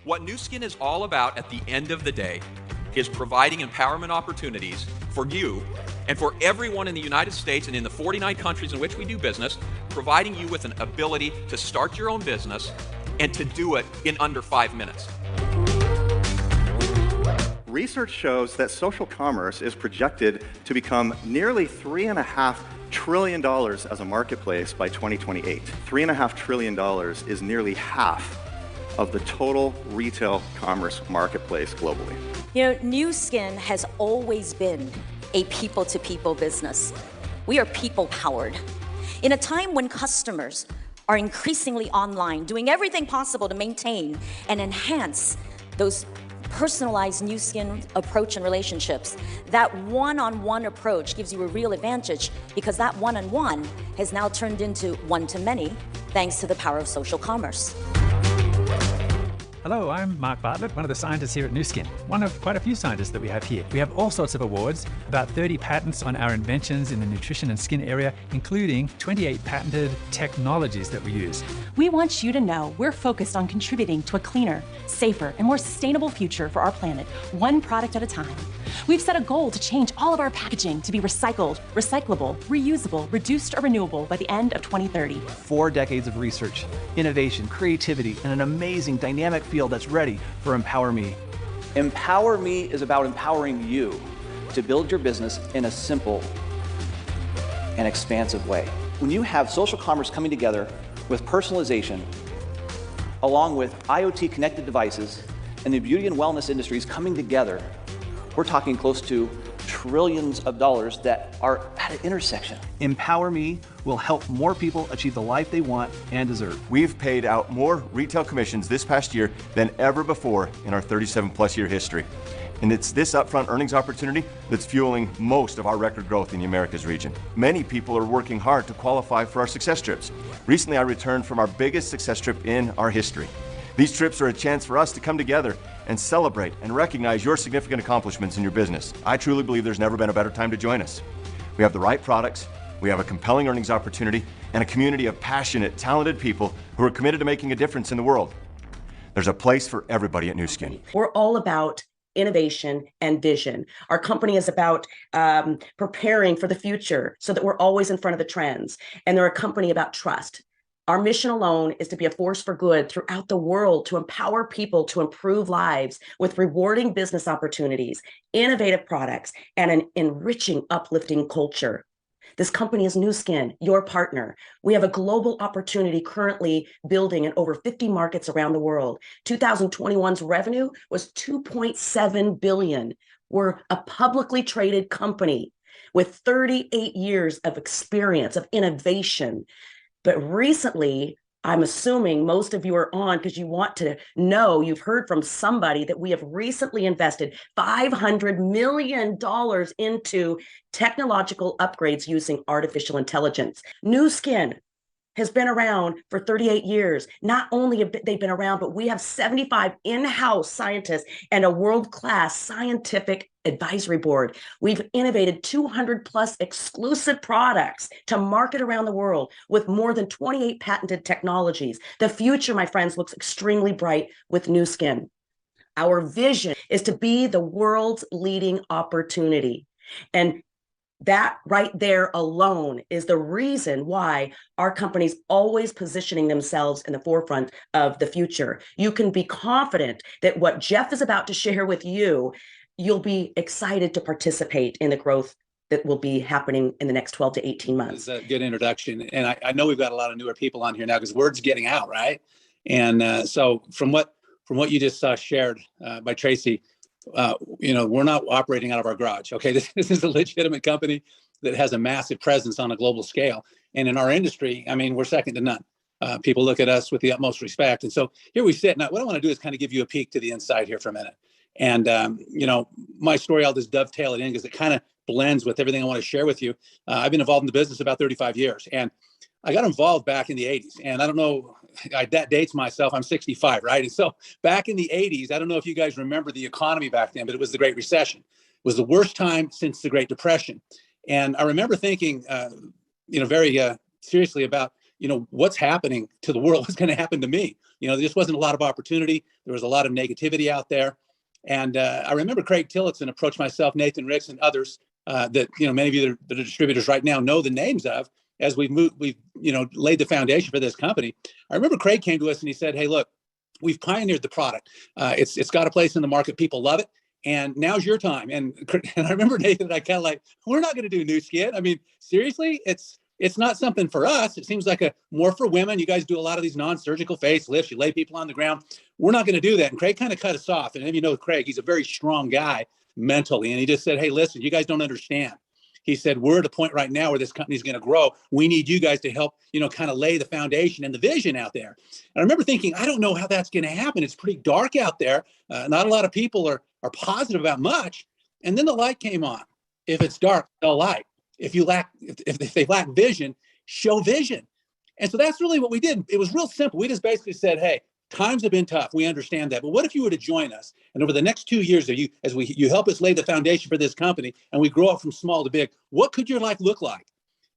What Nu Skin is all about at the end of the day is providing empowerment opportunities for you and for everyone in the United States and in the 49 countries in which we do business, providing you with an ability to start your own business and to do it in under 5 minutes. Research shows that social commerce is projected to become nearly $3.5 trillion as a marketplace by 2028. $3.5 trillion is nearly half of the total retail commerce marketplace globally. You know, Nu Skin has always been a people-to-people business. We are people-powered. In a time when customers are increasingly online, doing everything possible to maintain and enhance those personalized Nu Skin approach and relationships, that one-on-one approach gives you a real advantage because that one-on-one has now turned into one-to-many thanks to the power of social commerce. Hello, I'm Mark Bartlett, one of the scientists here at Nu Skin, one of quite a few scientists that we have here. We have all sorts of awards, about 30 patents on our inventions in the nutrition and skin area, including 28 patented technologies that we use. We want you to know we're focused on contributing to a cleaner, safer, and more sustainable future for our planet, one product at a time. We've set a goal to change all of our packaging to be recycled, recyclable, reusable, reduced, or renewable by the end of 2030. 4 decades of research, innovation, creativity, and an amazing dynamic field that's ready for Empower Me. Empower Me is about empowering you to build your business in a simple and expansive way. When you have social commerce coming together with personalization, along with IoT connected devices and the beauty and wellness industries coming together, we're talking close to trillions of dollars that are at an intersection. Empower Me will help more people achieve the life they want and deserve. We've paid out more retail commissions this past year than ever before in our 37-plus year history. And it's this upfront earnings opportunity that's fueling most of our record growth in the Americas region. Many people are working hard to qualify for our success trips. Recently, I returned from our biggest success trip in our history. These trips are a chance for us to come together and celebrate and recognize your significant accomplishments in your business. I truly believe there's never been a better time to join us. We have the right products, we have a compelling earnings opportunity, and a community of passionate, talented people who are committed to making a difference in the world. There's a place for everybody at Nu Skin. We're all about innovation and vision. Our company is about preparing for the future so that we're always in front of the trends. And they're a company about trust. Our mission alone is to be a force for good throughout the world, to empower people to improve lives with rewarding business opportunities, innovative products, and an enriching, uplifting culture. This company is Nu Skin, your partner. We have a global opportunity currently building in over 50 markets around the world. 2021's revenue was $2.7 billion. We're a publicly traded company with 38 years of experience, of innovation. But recently, I'm assuming most of you are on because you want to know, you've heard from somebody that we have recently invested $500 million into technological upgrades using artificial intelligence. Nu Skin has been around for 38 years. Not only have they been around, but we have 75 in-house scientists and a world-class scientific advisory board. We've innovated 200 plus exclusive products to market around the world with more than 28 patented technologies. The future, my friends, looks extremely bright with Nu Skin. Our vision is to be the world's leading opportunity. And that right there alone is the reason why our company's always positioning themselves in the forefront of the future. You can be confident that what Jeff is about to share with you, you'll be excited to participate in the growth that will be happening in the next 12 to 18 months. It's a good introduction. And I know we've got a lot of newer people on here now because word's getting out, right? And so from what you just shared by Tracy, we're not operating out of our garage. Okay, this is a legitimate company that has a massive presence on a global scale. And in our industry, I mean, we're second to none. People look at us with the utmost respect. And so here we sit. Now, what I want to do is kind of give you a peek to the inside here for a minute. And, my story, I'll just dovetail it in because it kind of blends with everything I want to share with you. I've been involved in the business about 35 years. And I got involved back in the 80s. And I don't know, that dates myself. I'm 65, right? And so back in the 80s, I don't know if you guys remember the economy back then, but it was the Great Recession. It was the worst time since the Great Depression. And I remember thinking, very seriously about what's happening to the world, what's going to happen to me. There just wasn't a lot of opportunity. There was a lot of negativity out there. And I remember Craig Tillotson approached myself, Nathan Ricks, and others that, many of you that are distributors right now know the names of, as we've laid the foundation for this company. I remember Craig came to us and he said, hey, look, we've pioneered the product. It's got a place in the market. People love it. And now's your time. And I remember Nathan, I kind of like, we're not going to do new skin. I mean, seriously, it's not something for us. It seems like more for women. You guys do a lot of these non-surgical facelifts. You lay people on the ground. We're not going to do that. And Craig kind of cut us off. And if you know Craig, he's a very strong guy mentally. And he just said, hey, listen, you guys don't understand. He said, we're at a point right now where this company is going to grow. We need you guys to help, kind of lay the foundation and the vision out there. And I remember thinking, I don't know how that's going to happen. It's pretty dark out there. Not a lot of people are positive about much. And then the light came on. If it's dark, no light. If they lack vision, show vision. And so that's really what we did. It was real simple. We just basically said, hey, times have been tough. We understand that. But what if you were to join us? And over the next 2 years, you help us lay the foundation for this company and we grow up from small to big, what could your life look like?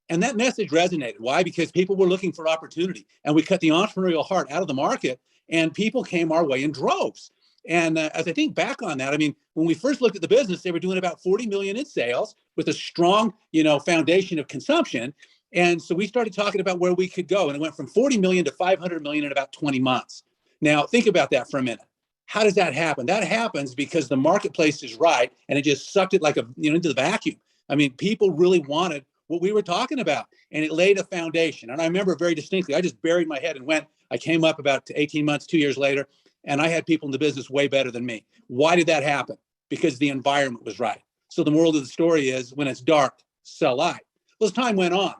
And that message resonated. Why? Because people were looking for opportunity. And we cut the entrepreneurial heart out of the market and people came our way in droves. And as I think back on that, I mean, when we first looked at the business, they were doing about 40 million in sales with a strong, foundation of consumption. And so we started talking about where we could go. And it went from 40 million to 500 million in about 20 months. Now, think about that for a minute. How does that happen? That happens because the marketplace is right. And it just sucked it like into the vacuum. I mean, people really wanted what we were talking about. And it laid a foundation. And I remember very distinctly, I just buried my head and went. I came up about 18 months, 2 years later. And I had people in the business way better than me. Why did that happen? Because the environment was right. So the moral of the story is when it's dark, sell light. Well, as time went on,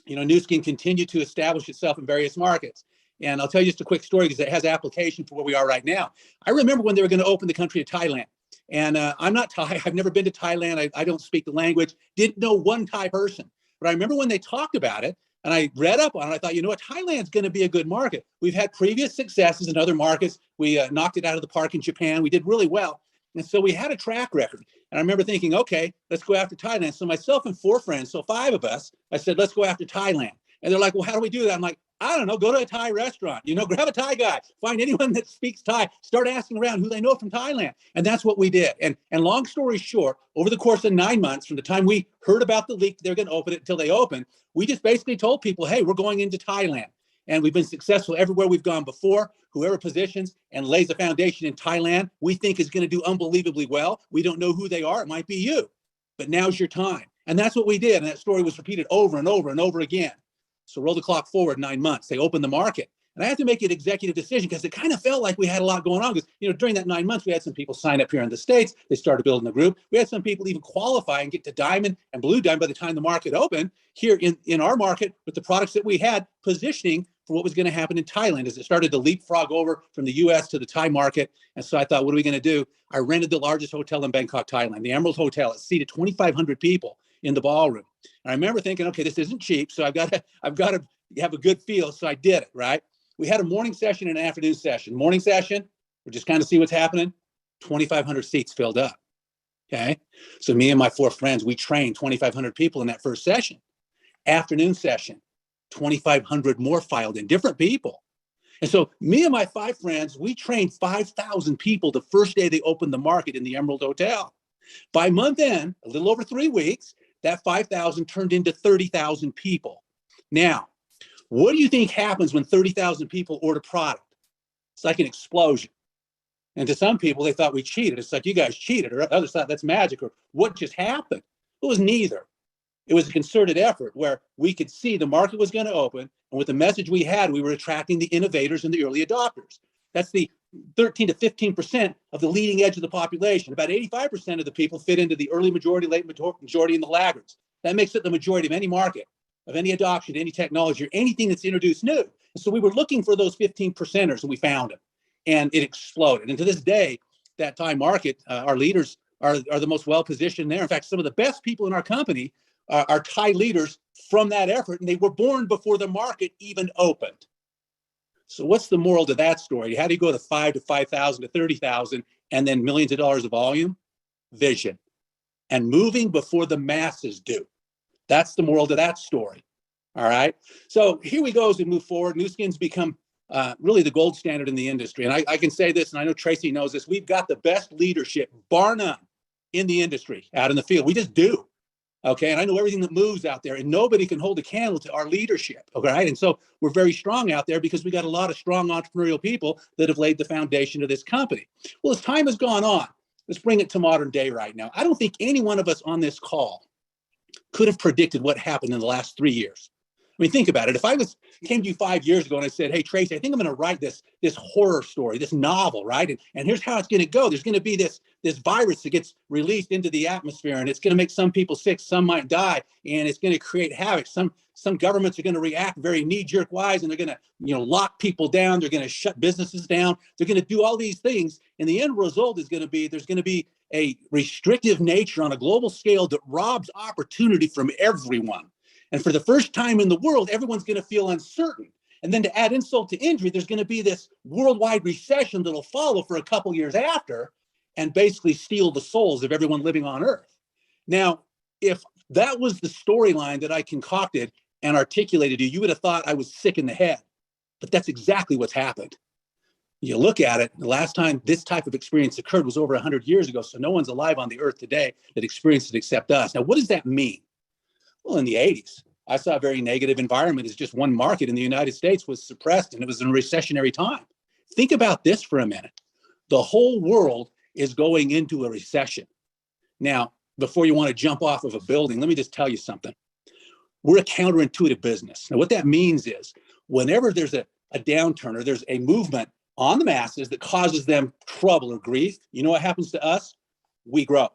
Nu Skin continued to establish itself in various markets. And I'll tell you just a quick story because it has application for where we are right now. I remember when they were going to open the country of Thailand. And I'm not Thai. I've never been to Thailand. I don't speak the language. Didn't know one Thai person. But I remember when they talked about it, and I read up on it, I thought, what, Thailand's going to be a good market. We've had previous successes in other markets. We knocked it out of the park in Japan. We did really well. And so we had a track record. And I remember thinking, okay, let's go after Thailand. So myself and 4 friends, so 5 of us, I said, let's go after Thailand. And they're like, well, how do we do that? I'm like, I don't know, go to a Thai restaurant, grab a Thai guy, find anyone that speaks Thai, start asking around who they know from Thailand. And that's what we did. And long story short, over the course of 9 months, from the time we heard about the leak, they're going to open it until they open, we just basically told people, hey, we're going into Thailand. And we've been successful everywhere we've gone before. Whoever positions and lays a foundation in Thailand, we think is going to do unbelievably well. We don't know who they are. It might be you, but now's your time. And that's what we did. And that story was repeated over and over and over again. So roll the clock forward 9 months. They opened the market. And I had to make an executive decision because it kind of felt like we had a lot going on. Because, during that 9 months, we had some people sign up here in the States. They started building the group. We had some people even qualify and get to diamond and blue diamond by the time the market opened here in our market with the products that we had, positioning for what was going to happen in Thailand as it started to leapfrog over from the US to the Thai market. And so I thought, what are we going to do? I rented the largest hotel in Bangkok, Thailand, the Emerald Hotel. It seated 2,500 people in the ballroom. And I remember thinking, okay, this isn't cheap. So I've got to have a good feel. So I did it, right? We had a morning session and an afternoon session. Morning session, we're just kind of see what's happening. 2,500 seats filled up. Okay. So me and my 4 friends, we trained 2,500 people in that first session. Afternoon session, 2,500 more filed in, different people. And so me and my 5 friends, we trained 5,000 people the first day they opened the market in the Emerald Hotel. By month end, a little over 3 weeks, that 5,000 turned into 30,000 people. Now, what do you think happens when 30,000 people order product? It's like an explosion. And to some people, they thought we cheated. It's like, you guys cheated, or others thought that's magic, or what just happened? It was neither. It was a concerted effort where we could see the market was going to open. And with the message we had, we were attracting the innovators and the early adopters. That's the 13 to 15% of the leading edge of the population. About 85% of the people fit into the early majority, late majority, and the laggards. That makes it the majority of any market, of any adoption, any technology, or anything that's introduced new. And so we were looking for those 15 percenters, and we found them. And it exploded. And to this day, that Thai market, our leaders are the most well-positioned there. In fact, some of the best people in our company are Thai leaders from that effort, and they were born before the market even opened. So what's the moral to that story? How do you go to 5 to 5,000 to 30,000 and then millions of dollars of volume? Vision. And moving before the masses do. That's the moral to that story. All right. So here we go as we move forward. Nu Skin's become really the gold standard in the industry. And I can say this, and I know Tracy knows this, we've got the best leadership, bar none, in the industry out in the field. We just do. Okay. And I know everything that moves out there, and nobody can hold a candle to our leadership. Okay. Right? And so we're very strong out there because we got a lot of strong entrepreneurial people that have laid the foundation of this company. Well, as time has gone on, let's bring it to modern day right now. I don't think any one of us on this call could have predicted what happened in the last 3 years. I mean, think about it. If I came to you 5 years ago and I said, hey, Tracy, I think I'm going to write this horror story, this novel, right? And here's how it's going to go. There's going to be this virus that gets released into the atmosphere, and it's going to make some people sick, some might die, and it's going to create havoc. Some governments are going to react very knee-jerk wise, and they're going to lock people down. They're going to shut businesses down. They're going to do all these things. And the end result is going to be there's going to be a restrictive nature on a global scale that robs opportunity from everyone. And for the first time in the world, everyone's going to feel uncertain. And then to add insult to injury, there's going to be this worldwide recession that'll follow for a couple years after and basically steal the souls of everyone living on Earth. Now, if that was the storyline that I concocted and articulated to you, you would have thought I was sick in the head. But that's exactly what's happened. You look at it, the last time this type of experience occurred was over 100 years ago. So no one's alive on the Earth today that experienced it except us. Now, what does that mean? Well, in the 80s, I saw a very negative environment as just one market in the United States was suppressed, and it was in a recessionary time. Think about this for a minute. The whole world is going into a recession. Now, before you want to jump off of a building, let me just tell you something. We're a counterintuitive business. Now, what that means is whenever there's a downturn or there's a movement on the masses that causes them trouble or grief, you know what happens to us? We grow.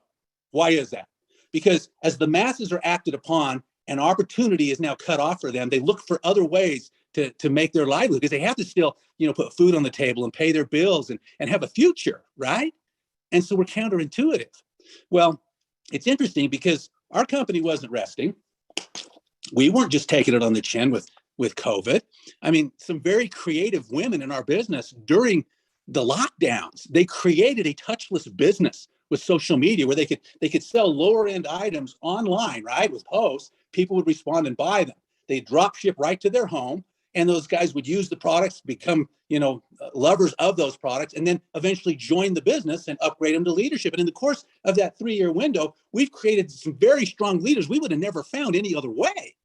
Why is that? Because as the masses are acted upon and opportunity is now cut off for them, they look for other ways to make their livelihood because they have to still, put food on the table and pay their bills and have a future, right? And so we're counterintuitive. Well, it's interesting because our company wasn't resting. We weren't just taking it on the chin with COVID. I mean, some very creative women in our business during the lockdowns, they created a touchless business with social media where they could sell lower end items online, right? With posts, people would respond and buy them. They drop ship right to their home, and those guys would use the products, become, lovers of those products, and then eventually join the business and upgrade them to leadership. And in the course of that 3-year window, we've created some very strong leaders we would have never found any other way.